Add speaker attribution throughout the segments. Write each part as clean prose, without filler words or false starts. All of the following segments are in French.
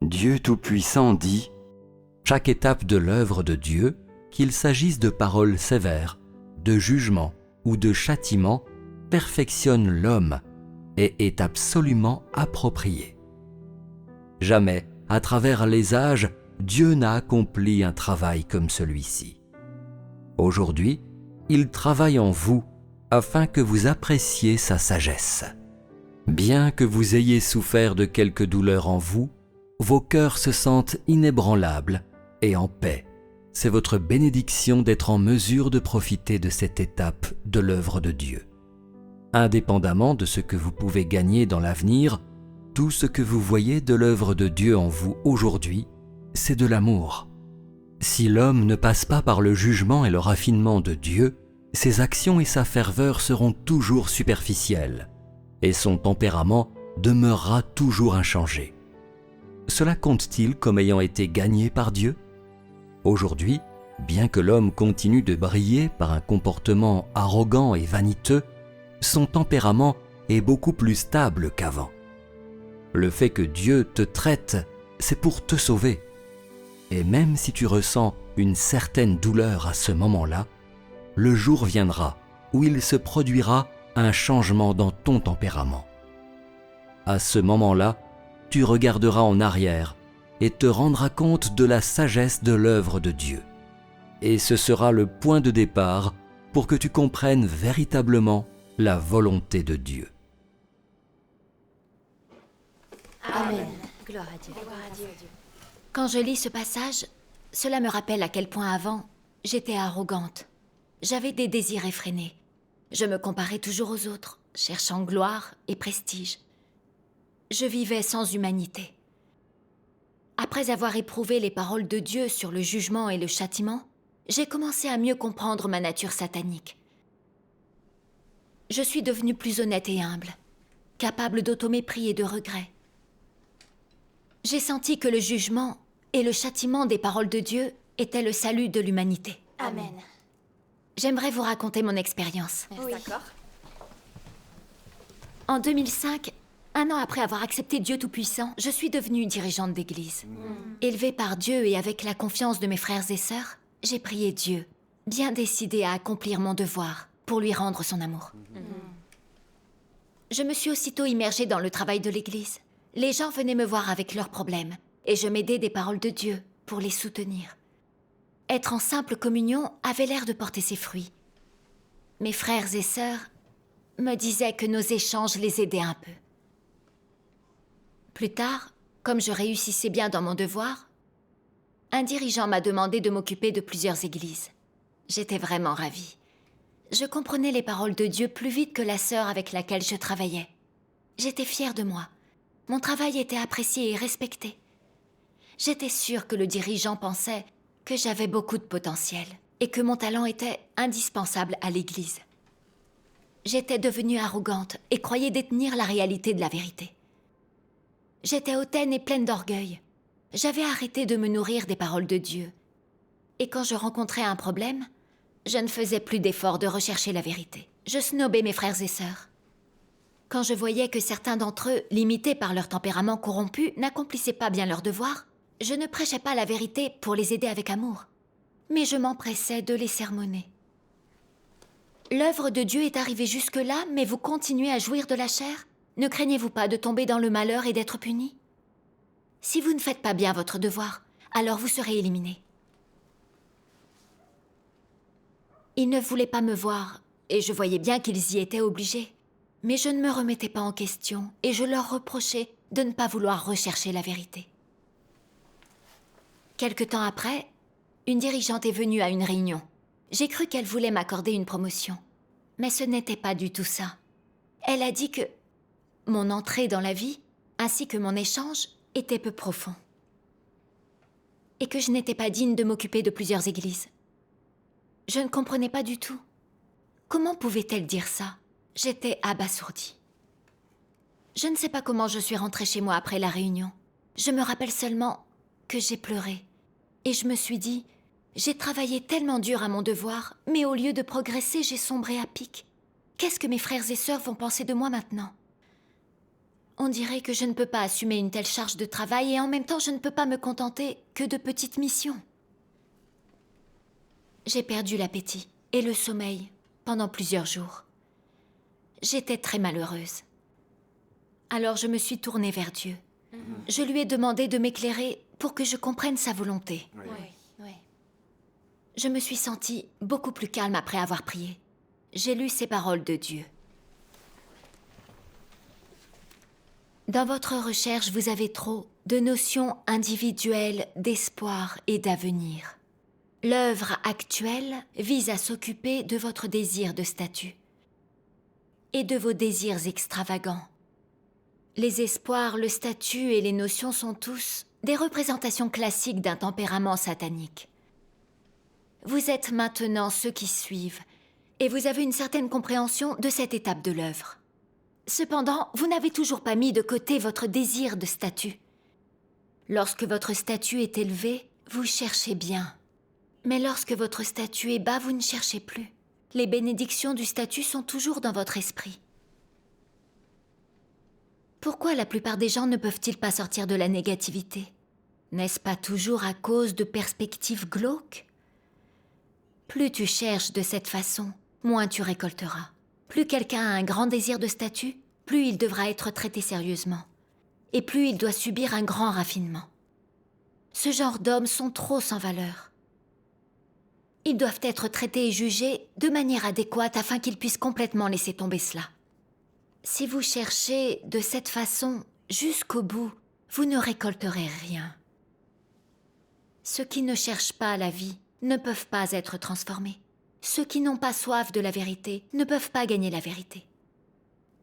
Speaker 1: Dieu Tout-Puissant dit « Chaque étape de l'œuvre de Dieu, qu'il s'agisse de paroles sévères, de jugement ou de châtiment, perfectionne l'homme et est absolument appropriée. Jamais, à travers les âges, Dieu n'a accompli un travail comme celui-ci. Aujourd'hui, il travaille en vous afin que vous appréciez sa sagesse. Bien que vous ayez souffert de quelques douleurs en vous, vos cœurs se sentent inébranlables et en paix. C'est votre bénédiction d'être en mesure de profiter de cette étape de l'œuvre de Dieu. Indépendamment de ce que vous pouvez gagner dans l'avenir, tout ce que vous voyez de l'œuvre de Dieu en vous aujourd'hui, c'est de l'amour. Si l'homme ne passe pas par le jugement et le raffinement de Dieu, ses actions et sa ferveur seront toujours superficielles, et son tempérament demeurera toujours inchangé. Cela compte-t-il comme ayant été gagné par Dieu ? Aujourd'hui, bien que l'homme continue de briller par un comportement arrogant et vaniteux, son tempérament est beaucoup plus stable qu'avant. Le fait que Dieu te traite, c'est pour te sauver. Et même si tu ressens une certaine douleur à ce moment-là, le jour viendra où il se produira un changement dans ton tempérament. À ce moment-là, tu regarderas en arrière et te rendras compte de la sagesse de l'œuvre de Dieu. Et ce sera le point de départ pour que tu comprennes véritablement la volonté de Dieu.
Speaker 2: Amen.
Speaker 3: Gloire à Dieu.
Speaker 2: Quand je lis ce passage, cela me rappelle à quel point avant, j'étais arrogante. J'avais des désirs effrénés. Je me comparais toujours aux autres, cherchant gloire et prestige. Je vivais sans humanité. Après avoir éprouvé les paroles de Dieu sur le jugement et le châtiment, j'ai commencé à mieux comprendre ma nature satanique. Je suis devenue plus honnête et humble, capable d'automépris et de regret. J'ai senti que le jugement et le châtiment des paroles de Dieu étaient le salut de l'humanité.
Speaker 3: Amen.
Speaker 2: J'aimerais vous raconter mon expérience.
Speaker 3: Oui. D'accord.
Speaker 2: En 2005, un an après avoir accepté Dieu Tout-Puissant, je suis devenue dirigeante d'église. Élevée par Dieu et avec la confiance de mes frères et sœurs, j'ai prié Dieu, bien décidée à accomplir mon devoir pour lui rendre son amour. Je me suis aussitôt immergée dans le travail de l'église. Les gens venaient me voir avec leurs problèmes et je m'aidais des paroles de Dieu pour les soutenir. Être en simple communion avait l'air de porter ses fruits. Mes frères et sœurs me disaient que nos échanges les aidaient un peu. Plus tard, comme je réussissais bien dans mon devoir, un dirigeant m'a demandé de m'occuper de plusieurs églises. J'étais vraiment ravie. Je comprenais les paroles de Dieu plus vite que la sœur avec laquelle je travaillais. J'étais fière de moi. Mon travail était apprécié et respecté. J'étais sûre que le dirigeant pensait que j'avais beaucoup de potentiel et que mon talent était indispensable à l'Église. J'étais devenue arrogante et croyais détenir la réalité de la vérité. J'étais hautaine et pleine d'orgueil. J'avais arrêté de me nourrir des paroles de Dieu. Et quand je rencontrais un problème, je ne faisais plus d'efforts de rechercher la vérité. Je snobais mes frères et sœurs. Quand je voyais que certains d'entre eux, limités par leur tempérament corrompu, n'accomplissaient pas bien leur devoir, je ne prêchais pas la vérité pour les aider avec amour, mais je m'empressais de les sermonner. L'œuvre de Dieu est arrivée jusque-là, mais vous continuez à jouir de la chair ? Ne craignez-vous pas de tomber dans le malheur et d'être punis ? Si vous ne faites pas bien votre devoir, alors vous serez éliminé. Ils ne voulaient pas me voir, et je voyais bien qu'ils y étaient obligés. Mais je ne me remettais pas en question, et je leur reprochais de ne pas vouloir rechercher la vérité. Quelque temps après, une dirigeante est venue à une réunion. J'ai cru qu'elle voulait m'accorder une promotion. Mais ce n'était pas du tout ça. Elle a dit que mon entrée dans la vie, ainsi que mon échange, était peu profond. Et que je n'étais pas digne de m'occuper de plusieurs églises. Je ne comprenais pas du tout. Comment pouvait-elle dire ça ? J'étais abasourdie. Je ne sais pas comment je suis rentrée chez moi après la réunion. Je me rappelle seulement que j'ai pleuré. Et je me suis dit, j'ai travaillé tellement dur à mon devoir, mais au lieu de progresser, j'ai sombré à pic. Qu'est-ce que mes frères et sœurs vont penser de moi maintenant ? On dirait que je ne peux pas assumer une telle charge de travail et en même temps je ne peux pas me contenter que de petites missions. J'ai perdu l'appétit et le sommeil pendant plusieurs jours. J'étais très malheureuse. Alors je me suis tournée vers Dieu. Je lui ai demandé de m'éclairer pour que je comprenne sa volonté.
Speaker 3: Oui.
Speaker 2: Je me suis sentie beaucoup plus calme après avoir prié. J'ai lu ces paroles de Dieu. Dans votre recherche, vous avez trop de notions individuelles d'espoir et d'avenir. L'œuvre actuelle vise à s'occuper de votre désir de statut et de vos désirs extravagants. Les espoirs, le statut et les notions sont tous des représentations classiques d'un tempérament satanique. Vous êtes maintenant ceux qui suivent, et vous avez une certaine compréhension de cette étape de l'œuvre. Cependant, vous n'avez toujours pas mis de côté votre désir de statut. Lorsque votre statut est élevé, vous cherchez bien. Mais lorsque votre statut est bas, vous ne cherchez plus. Les bénédictions du statut sont toujours dans votre esprit. Pourquoi la plupart des gens ne peuvent-ils pas sortir de la négativité? N'est-ce pas toujours à cause de perspectives glauques? Plus tu cherches de cette façon, moins tu récolteras. Plus quelqu'un a un grand désir de statut, plus il devra être traité sérieusement. Et plus il doit subir un grand raffinement. Ce genre d'hommes sont trop sans valeur. Ils doivent être traités et jugés de manière adéquate afin qu'ils puissent complètement laisser tomber cela. Si vous cherchez de cette façon jusqu'au bout, vous ne récolterez rien. Ceux qui ne cherchent pas la vie ne peuvent pas être transformés. Ceux qui n'ont pas soif de la vérité ne peuvent pas gagner la vérité.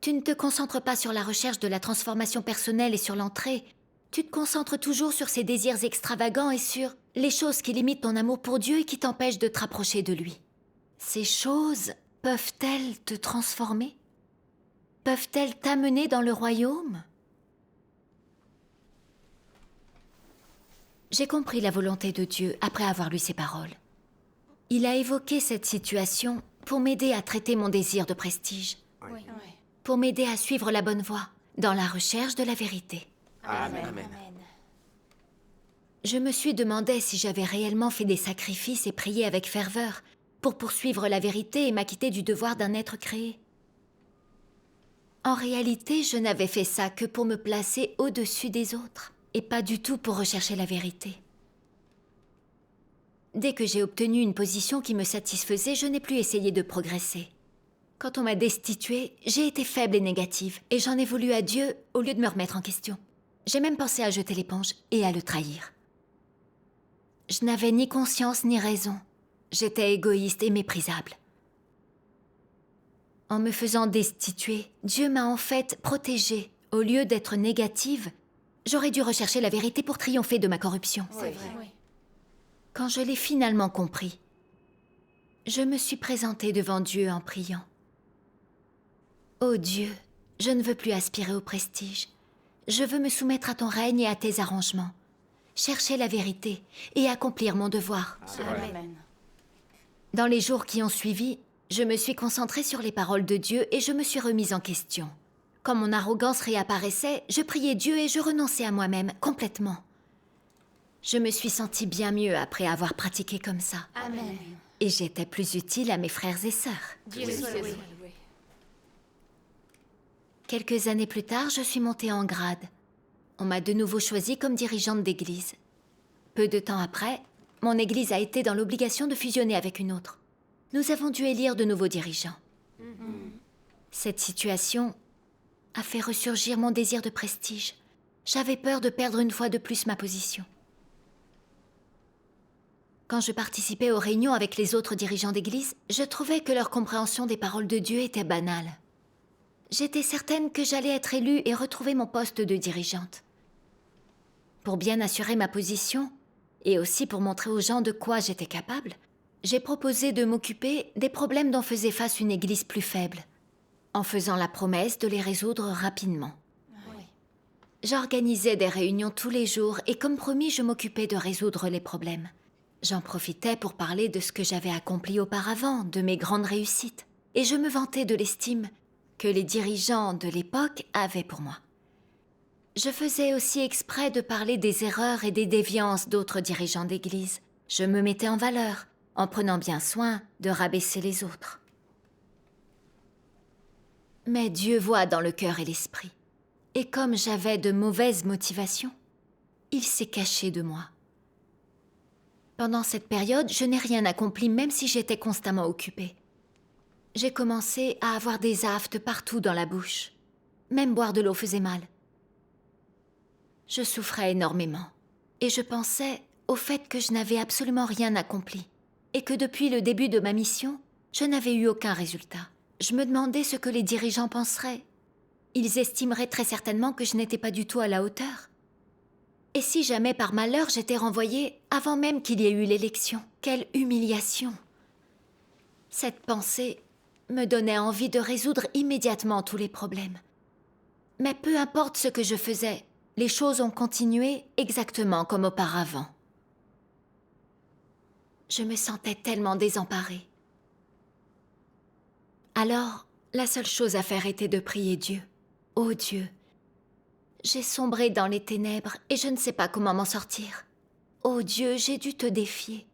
Speaker 2: Tu ne te concentres pas sur la recherche de la transformation personnelle et sur l'entrée. Tu te concentres toujours sur ces désirs extravagants et sur les choses qui limitent ton amour pour Dieu et qui t'empêchent de te rapprocher de lui. Ces choses peuvent-elles te transformer? Peuvent-elles t'amener dans le royaume? J'ai compris la volonté de Dieu après avoir lu ces paroles. Il a évoqué cette situation pour m'aider à traiter mon désir de prestige, pour m'aider à suivre la bonne voie dans la recherche de la vérité.
Speaker 3: Amen.
Speaker 2: Je me suis demandé si j'avais réellement fait des sacrifices et prié avec ferveur pour poursuivre la vérité et m'acquitter du devoir d'un être créé. En réalité, je n'avais fait ça que pour me placer au-dessus des autres, et pas du tout pour rechercher la vérité. Dès que j'ai obtenu une position qui me satisfaisait, je n'ai plus essayé de progresser. Quand on m'a destituée, j'ai été faible et négative, et j'en ai voulu à Dieu au lieu de me remettre en question. J'ai même pensé à jeter l'éponge et à le trahir. Je n'avais ni conscience ni raison. J'étais égoïste et méprisable. En me faisant destituer, Dieu m'a en fait protégée. Au lieu d'être négative, j'aurais dû rechercher la vérité pour triompher de ma corruption.
Speaker 3: C'est vrai.
Speaker 2: Quand je l'ai finalement compris, je me suis présentée devant Dieu en priant. Ô Dieu, je ne veux plus aspirer au prestige. Je veux me soumettre à ton règne et à tes arrangements. Chercher la vérité et accomplir mon devoir.
Speaker 3: Amen.
Speaker 2: Dans les jours qui ont suivi, je me suis concentrée sur les paroles de Dieu et je me suis remise en question. Quand mon arrogance réapparaissait, je priais Dieu et je renonçais à moi-même complètement. Je me suis sentie bien mieux après avoir pratiqué comme ça.
Speaker 3: Amen.
Speaker 2: Et j'étais plus utile à mes frères et sœurs.
Speaker 3: Dieu soit loué.
Speaker 2: Quelques années plus tard, je suis montée en grade. On m'a de nouveau choisie comme dirigeante d'église. Peu de temps après, mon église a été dans l'obligation de fusionner avec une autre. Nous avons dû élire de nouveaux dirigeants. Cette situation a fait ressurgir mon désir de prestige. J'avais peur de perdre une fois de plus ma position. Quand je participais aux réunions avec les autres dirigeants d'église, je trouvais que leur compréhension des paroles de Dieu était banale. J'étais certaine que j'allais être élue et retrouver mon poste de dirigeante. Pour bien assurer ma position, et aussi pour montrer aux gens de quoi j'étais capable, j'ai proposé de m'occuper des problèmes dont faisait face une église plus faible, en faisant la promesse de les résoudre rapidement. J'organisais des réunions tous les jours et comme promis, je m'occupais de résoudre les problèmes. J'en profitais pour parler de ce que j'avais accompli auparavant, de mes grandes réussites, et je me vantais de l'estime que les dirigeants de l'époque avaient pour moi. Je faisais aussi exprès de parler des erreurs et des déviances d'autres dirigeants d'église. Je me mettais en valeur, en prenant bien soin de rabaisser les autres. Mais Dieu voit dans le cœur et l'esprit. Et comme j'avais de mauvaises motivations, il s'est caché de moi. Pendant cette période, je n'ai rien accompli, même si j'étais constamment occupée. J'ai commencé à avoir des aphtes partout dans la bouche. Même boire de l'eau faisait mal. Je souffrais énormément. Et je pensais au fait que je n'avais absolument rien accompli. Et que depuis le début de ma mission, je n'avais eu aucun résultat. Je me demandais ce que les dirigeants penseraient. Ils estimeraient très certainement que je n'étais pas du tout à la hauteur. Et si jamais par malheur j'étais renvoyée avant même qu'il y ait eu l'élection? Quelle humiliation! Cette pensée me donnait envie de résoudre immédiatement tous les problèmes. Mais peu importe ce que je faisais, les choses ont continué exactement comme auparavant. Je me sentais tellement désemparée. Alors, la seule chose à faire était de prier Dieu. Ô Dieu, j'ai sombré dans les ténèbres et je ne sais pas comment m'en sortir. Ô Dieu, j'ai dû te défier.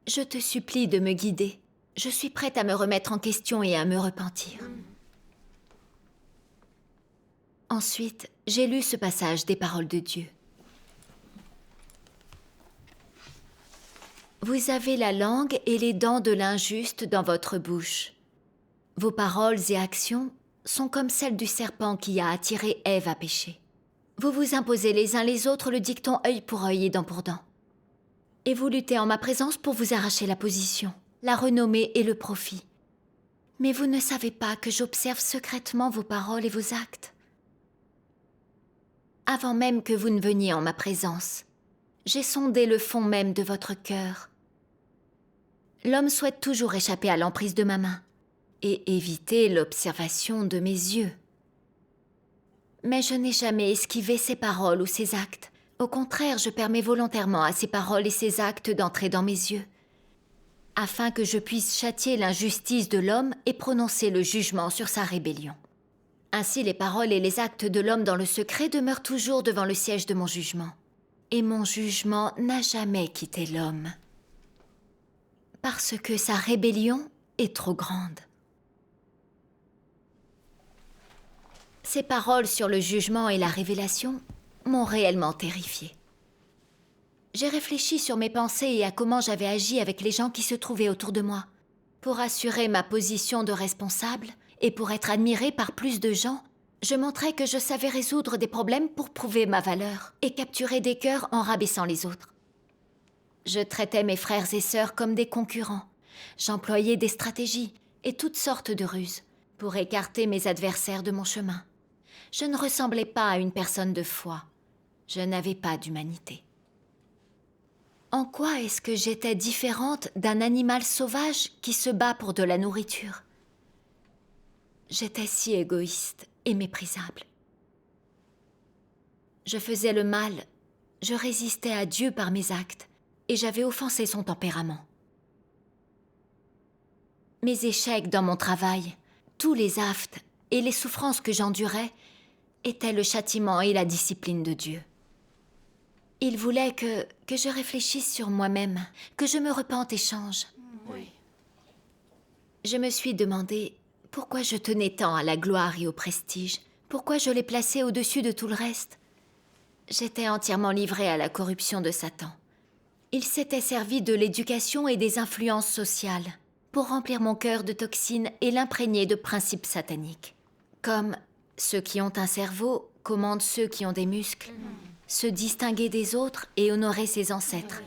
Speaker 2: Je te supplie de me guider. Je suis prête à me remettre en question et à me repentir. Ensuite, j'ai lu ce passage des paroles de Dieu. Vous avez la langue et les dents de l'injuste dans votre bouche. Vos paroles et actions sont comme celles du serpent qui a attiré Ève à pécher. Vous vous imposez les uns les autres le dicton œil pour œil et dent pour dent. Et vous luttez en ma présence pour vous arracher la position, la renommée et le profit. Mais vous ne savez pas que j'observe secrètement vos paroles et vos actes. Avant même que vous ne veniez en ma présence, j'ai sondé le fond même de votre cœur. L'homme souhaite toujours échapper à l'emprise de ma main et éviter l'observation de mes yeux. Mais je n'ai jamais esquivé ses paroles ou ses actes. Au contraire, je permets volontairement à ses paroles et ses actes d'entrer dans mes yeux, afin que je puisse châtier l'injustice de l'homme et prononcer le jugement sur sa rébellion. Ainsi, les paroles et les actes de l'homme dans le secret demeurent toujours devant le siège de mon jugement. Et mon jugement n'a jamais quitté l'homme, parce que sa rébellion est trop grande. Ces paroles sur le jugement et la révélation m'ont réellement terrifiée. J'ai réfléchi sur mes pensées et à comment j'avais agi avec les gens qui se trouvaient autour de moi. Pour assurer ma position de responsable et pour être admirée par plus de gens, je montrais que je savais résoudre des problèmes pour prouver ma valeur et capturer des cœurs en rabaissant les autres. Je traitais mes frères et sœurs comme des concurrents. J'employais des stratégies et toutes sortes de ruses pour écarter mes adversaires de mon chemin. Je ne ressemblais pas à une personne de foi. Je n'avais pas d'humanité. En quoi est-ce que j'étais différente d'un animal sauvage qui se bat pour de la nourriture? J'étais si égoïste et méprisable. Je faisais le mal, je résistais à Dieu par mes actes, et j'avais offensé son tempérament. Mes échecs dans mon travail, tous les aphtes et les souffrances que j'endurais étaient le châtiment et la discipline de Dieu. Il voulait que je réfléchisse sur moi-même, que je me repente et change.
Speaker 3: Oui.
Speaker 2: Je me suis demandé pourquoi je tenais tant à la gloire et au prestige, pourquoi je les plaçais au-dessus de tout le reste. J'étais entièrement livrée à la corruption de Satan. Il s'était servi de l'éducation et des influences sociales pour remplir mon cœur de toxines et l'imprégner de principes sataniques. Comme ceux qui ont un cerveau commandent ceux qui ont des muscles, se distinguer des autres et honorer ses ancêtres.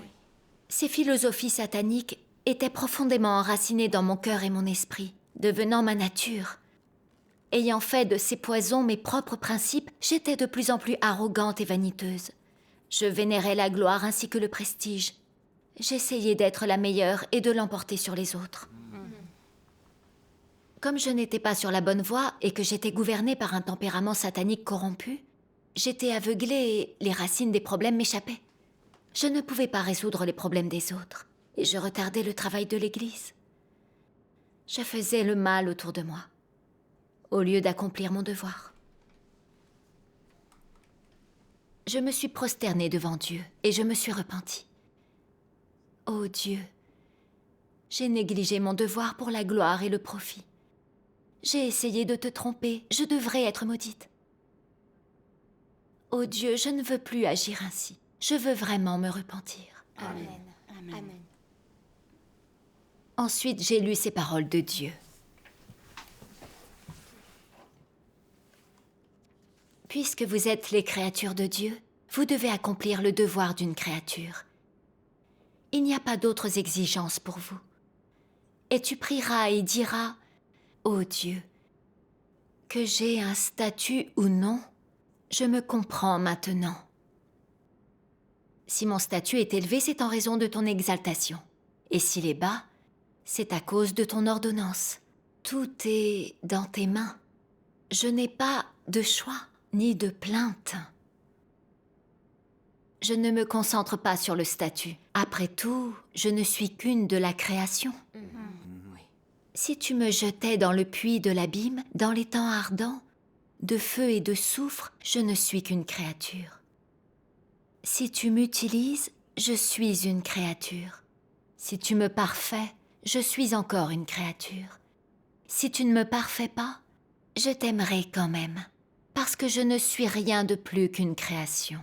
Speaker 2: Ces philosophies sataniques étaient profondément enracinées dans mon cœur et mon esprit, devenant ma nature. Ayant fait de ces poisons mes propres principes, j'étais de plus en plus arrogante et vaniteuse. Je vénérais la gloire ainsi que le prestige. J'essayais d'être la meilleure et de l'emporter sur les autres. Comme je n'étais pas sur la bonne voie et que j'étais gouvernée par un tempérament satanique corrompu, j'étais aveuglée et les racines des problèmes m'échappaient. Je ne pouvais pas résoudre les problèmes des autres et je retardais le travail de l'Église. Je faisais le mal autour de moi, au lieu d'accomplir mon devoir. je me suis prosternée devant Dieu et je me suis repentie. Ô Dieu, j'ai négligé mon devoir pour la gloire et le profit. J'ai essayé de te tromper, je devrais être maudite. Ô Dieu, je ne veux plus agir ainsi. Je veux vraiment me repentir.
Speaker 3: Amen. Amen.
Speaker 2: Ensuite, j'ai lu ces paroles de Dieu. Puisque vous êtes les créatures de Dieu, vous devez accomplir le devoir d'une créature. Il n'y a pas d'autres exigences pour vous. Et tu prieras et diras, ô Dieu, que j'ai un statut ou non, je me comprends maintenant. Si mon statut est élevé, c'est en raison de ton exaltation. Et s'il est bas, c'est à cause de ton ordonnance. Tout est dans tes mains. Je n'ai pas de choix, ni de plainte. Je ne me concentre pas sur le statut. Après tout, je ne suis qu'une de la création. Si tu me jetais dans le puits de l'abîme, dans les temps ardents, de feu et de soufre, je ne suis qu'une créature. Si tu m'utilises, je suis une créature. Si tu me parfais, je suis encore une créature. Si tu ne me parfais pas, je t'aimerai quand même, parce que je ne suis rien de plus qu'une création.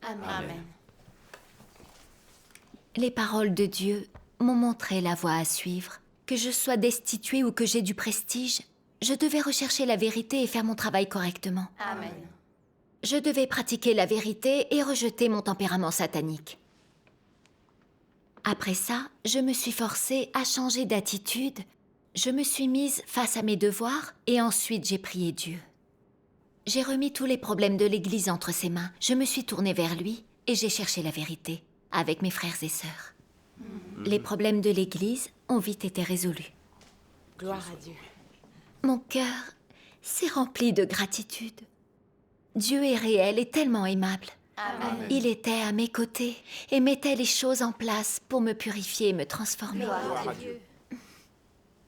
Speaker 3: Amen.
Speaker 2: Les paroles de Dieu m'ont montré la voie à suivre. Que je sois destituée ou que j'ai du prestige, je devais rechercher la vérité et faire mon travail correctement.
Speaker 3: Amen.
Speaker 2: Je devais pratiquer la vérité et rejeter mon tempérament satanique. Après ça, je me suis forcée à changer d'attitude. Je me suis mise face à mes devoirs et ensuite j'ai prié Dieu. J'ai remis tous les problèmes de l'Église entre ses mains. Je me suis tournée vers lui et j'ai cherché la vérité avec mes frères et sœurs. Les problèmes de l'Église ont vite été résolus.
Speaker 3: Gloire à Dieu.
Speaker 2: Mon cœur s'est rempli de gratitude. Dieu est réel et tellement aimable.
Speaker 3: Amen.
Speaker 2: Il était à mes côtés et mettait les choses en place pour me purifier et me transformer.
Speaker 3: Gloire à Dieu.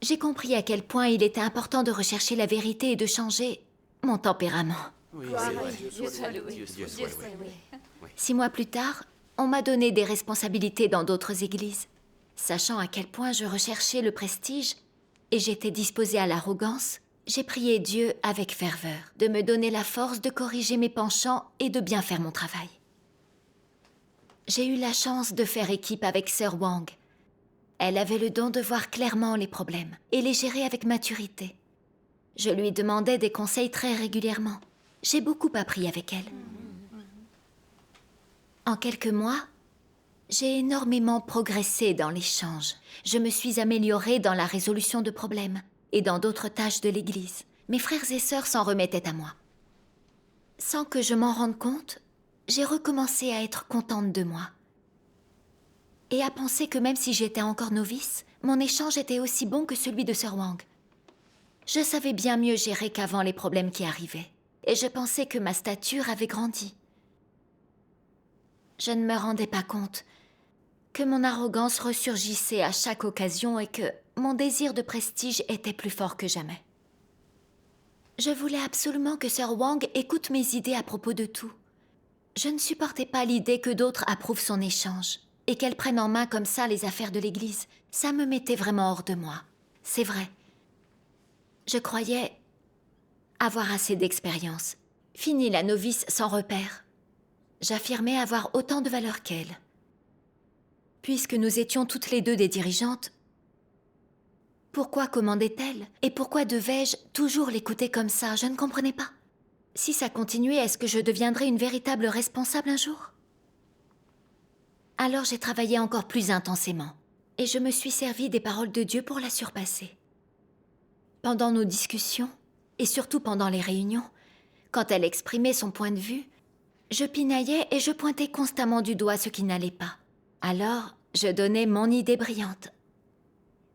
Speaker 2: J'ai compris à quel point il était important de rechercher la vérité et de changer mon tempérament.
Speaker 3: Gloire à Dieu. Dieu soit loué. Dieu soit loué.
Speaker 2: 6 mois plus tard, on m'a donné des responsabilités dans d'autres églises. Sachant à quel point je recherchais le prestige et j'étais disposée à l'arrogance, j'ai prié Dieu avec ferveur de me donner la force de corriger mes penchants et de bien faire mon travail. J'ai eu la chance de faire équipe avec Sœur Wang. Elle avait le don de voir clairement les problèmes et les gérer avec maturité. Je lui demandais des conseils très régulièrement. J'ai beaucoup appris avec elle. En quelques mois, j'ai énormément progressé dans l'échange. Je me suis améliorée dans la résolution de problèmes et dans d'autres tâches de l'Église. Mes frères et sœurs s'en remettaient à moi. Sans que je m'en rende compte, j'ai recommencé à être contente de moi. Et à penser que même si j'étais encore novice, mon échange était aussi bon que celui de Sœur Wang. Je savais bien mieux gérer qu'avant les problèmes qui arrivaient. Et je pensais que ma stature avait grandi. Je ne me rendais pas compte que mon arrogance ressurgissait à chaque occasion et que mon désir de prestige était plus fort que jamais. Je voulais absolument que Sœur Wang écoute mes idées à propos de tout. Je ne supportais pas l'idée que d'autres approuvent son échange et qu'elle prenne en main comme ça les affaires de l'Église. Ça me mettait vraiment hors de moi. C'est vrai. Je croyais avoir assez d'expérience. Fini la novice sans repère. J'affirmais avoir autant de valeur qu'elle. Puisque nous étions toutes les deux des dirigeantes, pourquoi commandait-elle? Et pourquoi devais-je toujours l'écouter comme ça? Je ne comprenais pas. Si ça continuait, est-ce que je deviendrais une véritable responsable un jour? Alors j'ai travaillé encore plus intensément, et je me suis servi des paroles de Dieu pour la surpasser. Pendant nos discussions, et surtout pendant les réunions, quand elle exprimait son point de vue, je pinaillais et je pointais constamment du doigt ce qui n'allait pas. Alors, je donnais mon idée brillante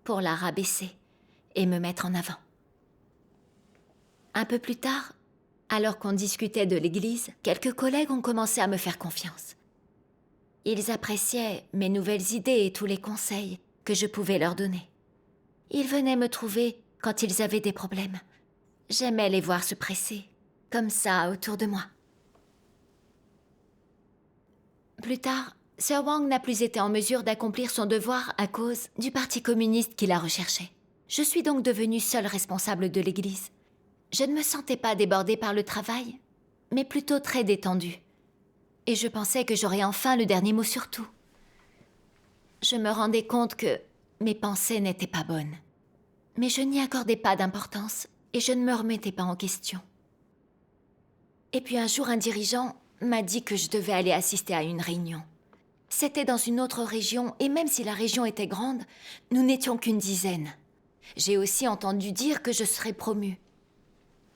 Speaker 2: pour la rabaisser et me mettre en avant. Un peu plus tard, alors qu'on discutait de l'Église, quelques collègues ont commencé à me faire confiance. Ils appréciaient mes nouvelles idées et tous les conseils que je pouvais leur donner. Ils venaient me trouver quand ils avaient des problèmes. J'aimais les voir se presser, comme ça, autour de moi. Plus tard, Sir Wang n'a plus été en mesure d'accomplir son devoir à cause du Parti communiste qui l'a recherché. Je suis donc devenue seule responsable de l'église. Je ne me sentais pas débordée par le travail, mais plutôt très détendue. Et je pensais que j'aurais enfin le dernier mot sur tout. Je me rendais compte que mes pensées n'étaient pas bonnes. Mais je n'y accordais pas d'importance et je ne me remettais pas en question. Et puis un jour, un dirigeant m'a dit que je devais aller assister à une réunion. C'était dans une autre région et même si la région était grande, nous n'étions qu'une dizaine. J'ai aussi entendu dire que je serais promue.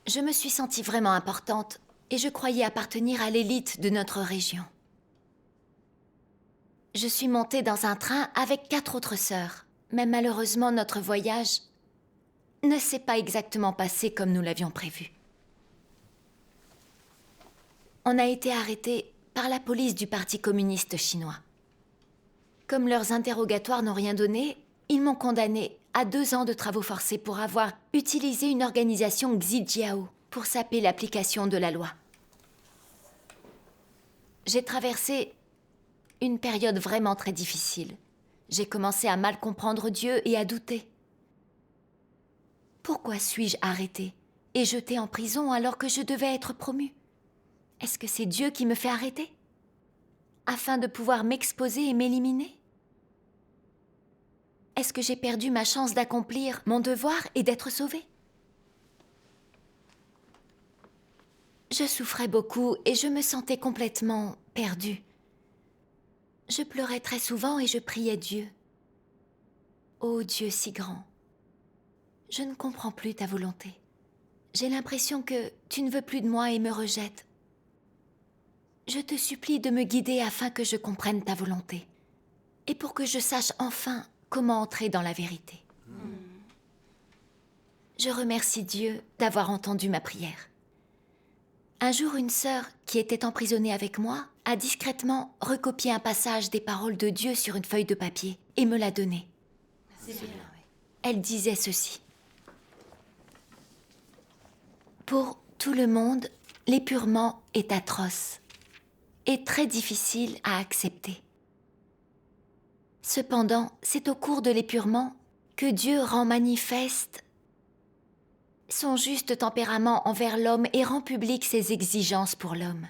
Speaker 2: Je me suis sentie vraiment importante et je croyais appartenir à l'élite de notre région. Je suis montée dans un train avec 4 autres sœurs, mais malheureusement notre voyage ne s'est pas exactement passé comme nous l'avions prévu. On a été arrêtés par la police du Parti communiste chinois. Comme leurs interrogatoires n'ont rien donné, ils m'ont condamnée à 2 ans de travaux forcés pour avoir utilisé une organisation Xijiao pour saper l'application de la loi. J'ai traversé une période vraiment très difficile. J'ai commencé à mal comprendre Dieu et à douter. Pourquoi suis-je arrêtée et jetée en prison alors que je devais être promue? Est-ce que c'est Dieu qui me fait arrêter? Afin de pouvoir m'exposer et m'éliminer? Est-ce que j'ai perdu ma chance d'accomplir mon devoir et d'être sauvée? Je souffrais beaucoup et je me sentais complètement perdue. Je pleurais très souvent et je priais Dieu. Ô Dieu si grand, je ne comprends plus ta volonté. J'ai l'impression que tu ne veux plus de moi et me rejettes. Je te supplie de me guider afin que je comprenne ta volonté et pour que je sache enfin comment entrer dans la vérité. Je remercie Dieu d'avoir entendu ma prière. Un jour, une sœur qui était emprisonnée avec moi a discrètement recopié un passage des paroles de Dieu sur une feuille de papier et me l'a donné. Elle disait ceci. Pour tout le monde, l'épurement est atroce et très difficile à accepter. Cependant, c'est au cours de l'épurement que Dieu rend manifeste son juste tempérament envers l'homme et rend public ses exigences pour l'homme,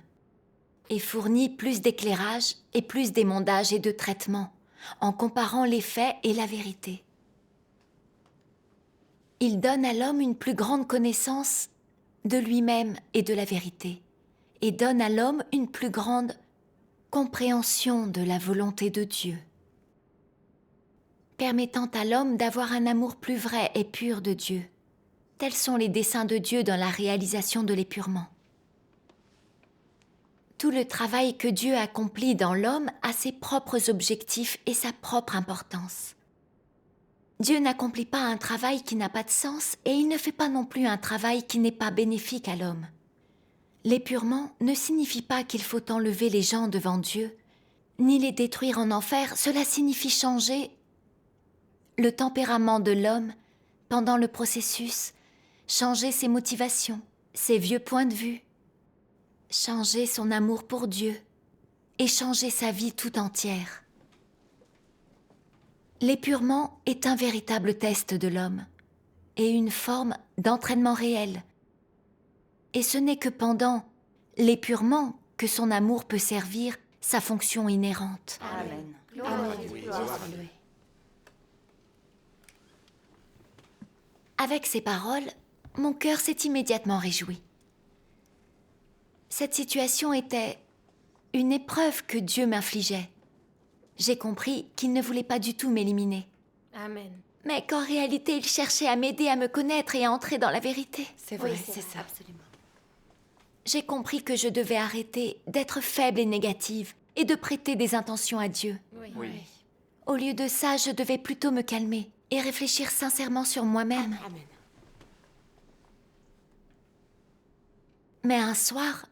Speaker 2: et fournit plus d'éclairage et plus d'émondage et de traitement, en comparant les faits et la vérité. Il donne à l'homme une plus grande connaissance de lui-même et de la vérité, et donne à l'homme une plus grande compréhension de la volonté de Dieu, permettant à l'homme d'avoir un amour plus vrai et pur de Dieu. Tels sont les desseins de Dieu dans la réalisation de l'épurement. Tout le travail que Dieu accomplit dans l'homme a ses propres objectifs et sa propre importance. Dieu n'accomplit pas un travail qui n'a pas de sens et il ne fait pas non plus un travail qui n'est pas bénéfique à l'homme. L'épurement ne signifie pas qu'il faut enlever les gens devant Dieu, ni les détruire en enfer. Cela signifie changer le tempérament de l'homme pendant le processus, changer ses motivations, ses vieux points de vue, changer son amour pour Dieu et changer sa vie tout entière. L'épurement est un véritable test de l'homme et une forme d'entraînement réel. Et ce n'est que pendant l'épurement que son amour peut servir sa fonction inhérente.
Speaker 3: Amen. Amen. Dieu soit loué.
Speaker 2: Avec ces paroles, mon cœur s'est immédiatement réjoui. Cette situation était une épreuve que Dieu m'infligeait. J'ai compris qu'il ne voulait pas du tout m'éliminer,
Speaker 3: Amen.
Speaker 2: mais qu'en réalité, il cherchait à m'aider à me connaître et à entrer dans la vérité.
Speaker 3: C'est vrai, c'est ça. Absolument.
Speaker 2: J'ai compris que je devais arrêter d'être faible et négative et de prêter des intentions à Dieu.
Speaker 3: Oui.
Speaker 2: Au lieu de ça, je devais plutôt me calmer et réfléchir sincèrement sur moi-même.
Speaker 3: Amen.
Speaker 2: Mais un soir,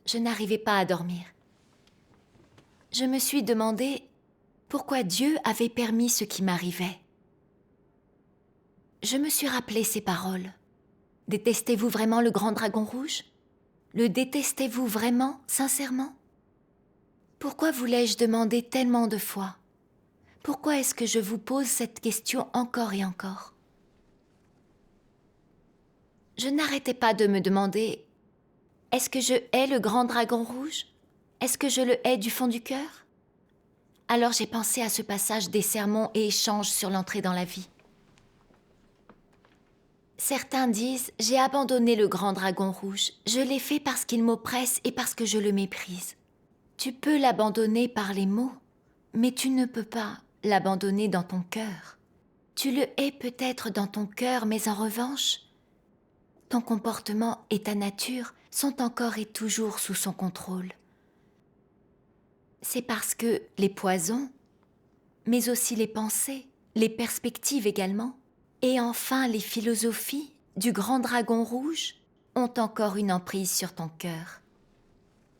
Speaker 2: je n'arrivais pas à dormir. Je me suis demandé pourquoi Dieu avait permis ce qui m'arrivait. Je me suis rappelé ces paroles. Détestez-vous vraiment le grand dragon rouge? Le détestez-vous vraiment, sincèrement? Pourquoi voulais-je demander tellement de fois? Pourquoi est-ce que je vous pose cette question encore et encore? Je n'arrêtais pas de me demander, est-ce que je hais le grand dragon rouge? Est-ce que je le hais du fond du cœur? Alors j'ai pensé à ce passage des sermons et échanges sur l'entrée dans la vie. Certains disent, j'ai abandonné le grand dragon rouge. Je l'ai fait parce qu'il m'oppresse et parce que je le méprise. Tu peux l'abandonner par les mots, mais tu ne peux pas l'abandonner dans ton cœur. Tu le hais peut-être dans ton cœur, mais en revanche, ton comportement et ta nature sont encore et toujours sous son contrôle. C'est parce que les poisons, mais aussi les pensées, les perspectives également, et enfin les philosophies du grand dragon rouge ont encore une emprise sur ton cœur.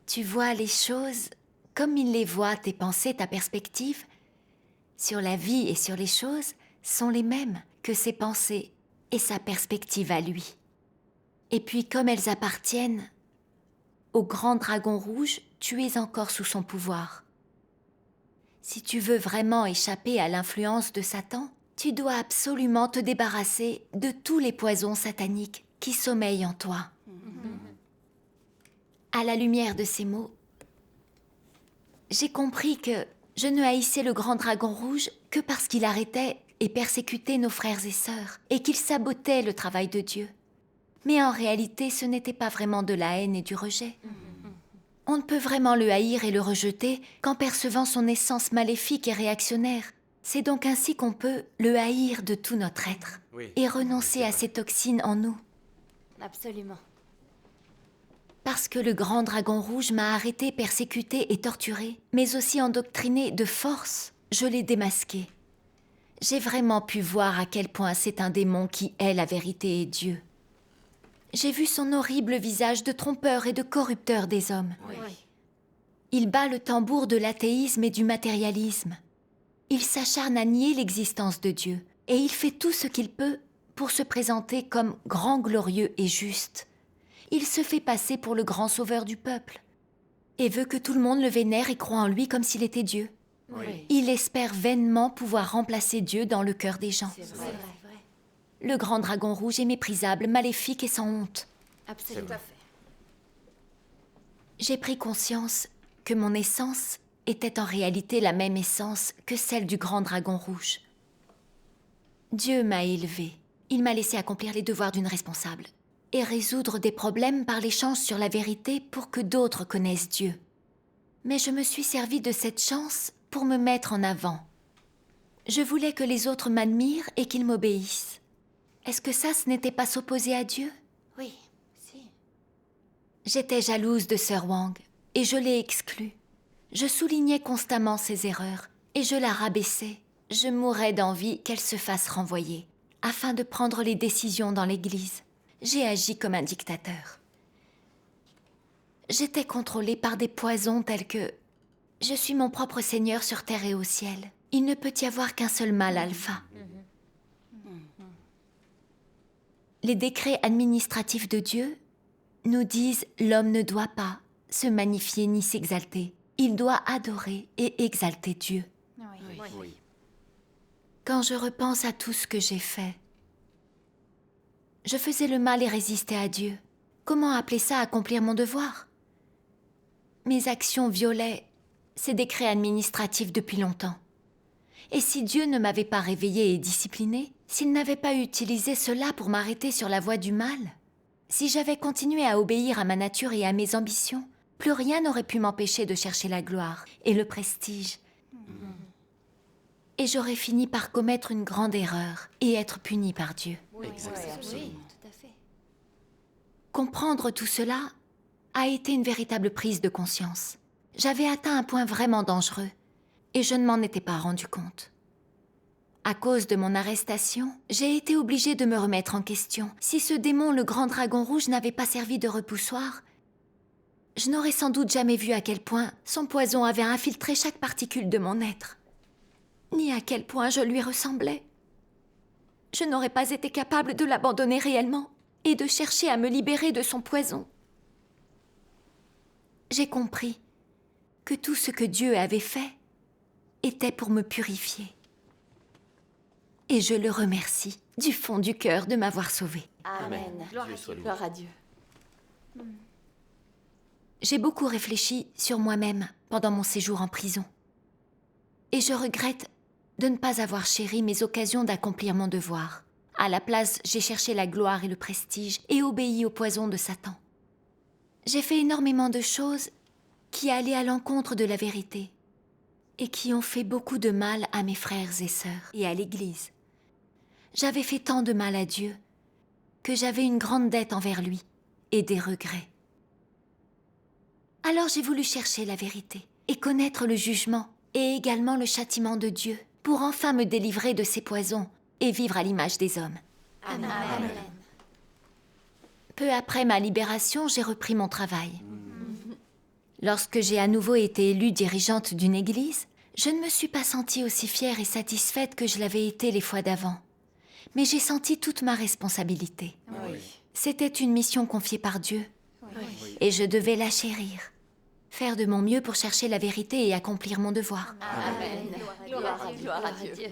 Speaker 2: Tu vois les choses comme il les voit, tes pensées, ta perspective sur la vie et sur les choses sont les mêmes que ses pensées et sa perspective à lui. Et puis comme elles appartiennent au grand dragon rouge, tu es encore sous son pouvoir. Si tu veux vraiment échapper à l'influence de Satan, tu dois absolument te débarrasser de tous les poisons sataniques qui sommeillent en toi. À la lumière de ces mots, j'ai compris que je ne haïssais le grand dragon rouge que parce qu'il arrêtait et persécutait nos frères et sœurs et qu'il sabotait le travail de Dieu. Mais en réalité, ce n'était pas vraiment de la haine et du rejet. On ne peut vraiment le haïr et le rejeter qu'en percevant son essence maléfique et réactionnaire. C'est donc ainsi qu'on peut le haïr de tout notre être et renoncer à ces toxines en nous.
Speaker 3: Absolument.
Speaker 2: Parce que le grand dragon rouge m'a arrêté, persécuté et torturé, mais aussi endoctriné de force, je l'ai démasqué. J'ai vraiment pu voir à quel point c'est un démon qui hait la vérité et Dieu. J'ai vu son horrible visage de trompeur et de corrupteur des hommes.
Speaker 3: Oui.
Speaker 2: Il bat le tambour de l'athéisme et du matérialisme. Il s'acharne à nier l'existence de Dieu, et il fait tout ce qu'il peut pour se présenter comme grand, glorieux et juste. Il se fait passer pour le grand sauveur du peuple, et veut que tout le monde le vénère et croit en lui comme s'il était Dieu.
Speaker 3: Oui.
Speaker 2: Il espère vainement pouvoir remplacer Dieu dans le cœur des gens.
Speaker 3: C'est vrai.
Speaker 2: Le grand dragon rouge est méprisable, maléfique et sans honte.
Speaker 3: Absolument. Tout à fait.
Speaker 2: J'ai pris conscience que mon essence était en réalité la même essence que celle du grand dragon rouge. Dieu m'a élevé. Il m'a laissé accomplir les devoirs d'une responsable et résoudre des problèmes par l'échange sur la vérité pour que d'autres connaissent Dieu. Mais je me suis servi de cette chance pour me mettre en avant. Je voulais que les autres m'admirent et qu'ils m'obéissent. Est-ce que ça, ce n'était pas s'opposer à Dieu?
Speaker 3: Oui, si.
Speaker 2: J'étais jalouse de Sœur Wang et je l'ai exclue. Je soulignais constamment ses erreurs et je la rabaissais. Je mourais d'envie qu'elle se fasse renvoyer afin de prendre les décisions dans l'Église. J'ai agi comme un dictateur. J'étais contrôlée par des poisons tels que « Je suis mon propre Seigneur sur terre et au ciel. Il ne peut y avoir qu'un seul mal alpha. » Les décrets administratifs de Dieu nous disent « L'homme ne doit pas se magnifier ni s'exalter. Il doit adorer et exalter Dieu. »
Speaker 3: Oui.
Speaker 2: Quand je repense à tout ce que j'ai fait, je faisais le mal et résistais à Dieu. Comment appeler ça accomplir mon devoir? Mes actions violaient ces décrets administratifs depuis longtemps. Et si Dieu ne m'avait pas réveillée et disciplinée, s'il n'avait pas utilisé cela pour m'arrêter sur la voie du mal, si j'avais continué à obéir à ma nature et à mes ambitions, plus rien n'aurait pu m'empêcher de chercher la gloire et le prestige. Et j'aurais fini par commettre une grande erreur et être punie par Dieu.
Speaker 3: Oui, absolument. Tout à fait.
Speaker 2: Comprendre tout cela a été une véritable prise de conscience. J'avais atteint un point vraiment dangereux et je ne m'en étais pas rendu compte. À cause de mon arrestation, j'ai été obligée de me remettre en question. Si ce démon, le grand dragon rouge, n'avait pas servi de repoussoir, je n'aurais sans doute jamais vu à quel point son poison avait infiltré chaque particule de mon être, ni à quel point je lui ressemblais. Je n'aurais pas été capable de l'abandonner réellement et de chercher à me libérer de son poison. J'ai compris que tout ce que Dieu avait fait était pour me purifier. Et je le remercie du fond du cœur de m'avoir sauvée.
Speaker 3: Amen. Gloire à Dieu.
Speaker 2: J'ai beaucoup réfléchi sur moi-même pendant mon séjour en prison. Et je regrette de ne pas avoir chéri mes occasions d'accomplir mon devoir. À la place, j'ai cherché la gloire et le prestige et obéi au poison de Satan. J'ai fait énormément de choses qui allaient à l'encontre de la vérité et qui ont fait beaucoup de mal à mes frères et sœurs et à l'Église. J'avais fait tant de mal à Dieu que j'avais une grande dette envers lui et des regrets. Alors j'ai voulu chercher la vérité et connaître le jugement et également le châtiment de Dieu pour enfin me délivrer de ces poisons et vivre à l'image des hommes.
Speaker 3: Amen.
Speaker 2: Peu après ma libération, j'ai repris mon travail. Lorsque j'ai à nouveau été élue dirigeante d'une église, je ne me suis pas sentie aussi fière et satisfaite que je l'avais été les fois d'avant. Mais j'ai senti toute ma responsabilité.
Speaker 3: Oui.
Speaker 2: C'était une mission confiée par Dieu et je devais la chérir. Faire de mon mieux pour chercher la vérité et accomplir mon devoir.
Speaker 3: Amen. Gloire à Dieu.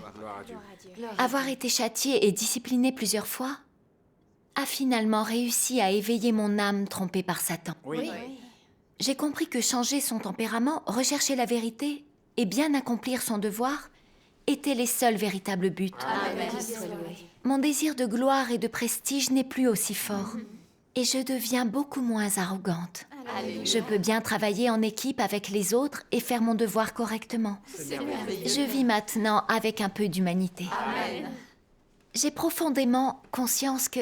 Speaker 2: Avoir été châtiée et disciplinée plusieurs fois a finalement réussi à éveiller mon âme trompée par Satan.
Speaker 3: Oui.
Speaker 2: J'ai compris que changer son tempérament, rechercher la vérité et bien accomplir son devoir étaient les seuls véritables buts.
Speaker 3: Amen. Dieu soit loué.
Speaker 2: Mon désir de gloire et de prestige n'est plus aussi fort et je deviens beaucoup moins arrogante.
Speaker 3: Alléluia.
Speaker 2: Je peux bien travailler en équipe avec les autres et faire mon devoir correctement.
Speaker 3: C'est merveilleux.
Speaker 2: Je vis maintenant avec un peu d'humanité.
Speaker 3: Amen.
Speaker 2: J'ai profondément conscience que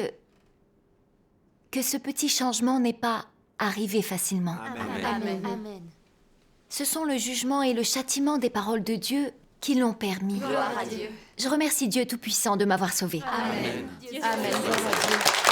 Speaker 2: ce petit changement n'est pas arrivé facilement.
Speaker 3: Amen. Amen.
Speaker 2: Ce sont le jugement et le châtiment des paroles de Dieu qui l'ont permis.
Speaker 3: Gloire à Dieu.
Speaker 2: Je remercie Dieu Tout-Puissant de m'avoir sauvée.
Speaker 3: Amen. Amen. Gloire à Dieu.